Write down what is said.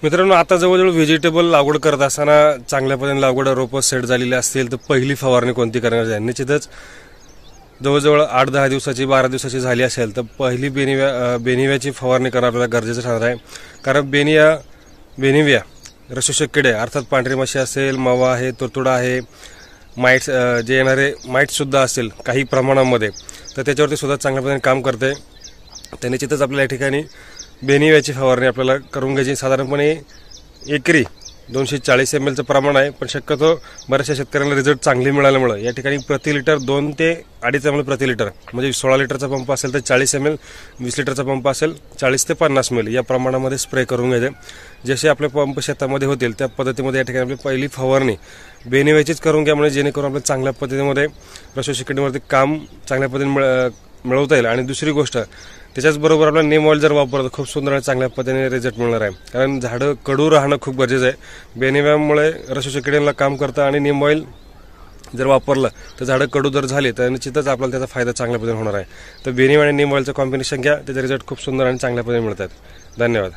मित्रांनो, आता जवळजवळ व्हेजिटेबल लागवड करत असताना चांगल्या पद्धतीने लागवड रोपं सेट झालेली असतील तर पहिली फवारणी कोणती करणार आहे? निश्चितच जवळजवळ 8-10 दिवसाची 12 दिवसाची झाली असेल तर पहिली बेनिव्याची फवारणी करणं आपल्याला गरजेचं ठरणार आहे. कारण बेनिव्या रसोषक किडे अर्थात पांढरी माशी असेल, मावा आहे, तुरतुडा आहे, माइट्स जे येणारे माइट्ससुद्धा असेल काही प्रमाणामध्ये, तर त्याच्यावरती सुद्धा चांगल्या पद्धतीने काम करते. तर निश्चितच आपल्याला या ठिकाणी बेनिव्याची फवारणी आपल्याला करून घ्यायची. साधारणपणे एकरी 240 ml प्रमाण आहे, पण शक्यतो बऱ्याचशा शेतकऱ्यांना रिझल्ट चांगले मिळाल्यामुळे या ठिकाणी प्रति लिटर 2 ते 2.5 ml प्रति लिटर, म्हणजे 16 लिटरचा पंप असेल तर 40 ml, 20 लिटरचा पंप असेल 40 ते 50 ml या प्रमाणामध्ये स्प्रे करून घ्यायचे. जसे आपले पंप शेतामध्ये होतील त्या पद्धतीमध्ये या ठिकाणी आपली पहिली फवारणी बेनिव्याचीच करून घ्या, म्हणजे जेणेकरून आपल्या चांगल्या पद्धतीमध्ये रसोषक किडीवरती काम चांगल्या पद्धतीने मिळवता येईल. आणि दुसरी गोष्ट, त्याच्याचबरोबर आपला नीम ऑइल जर वापरलं तर खूप सुंदर आणि चांगल्या पद्धतीने रिझल्ट मिळणार आहे. कारण झाडं कडू राहणं खूप गरजेचं आहे. बेनिव्यामुळे रसोषक किडीला काम करतं आणि नीम ऑइल जर वापरलं तर झाडं कडू जर झाले तर निश्चितच आपल्याला त्याचा फायदा चांगल्या पद्धतीने होणार आहे. तर बेनिव्या आणि नीम ऑइलचं कॉम्बिनेशन घ्या, त्याचे रिझल्ट खूप सुंदर आणि चांगल्या पद्धतीने मिळतात. धन्यवाद.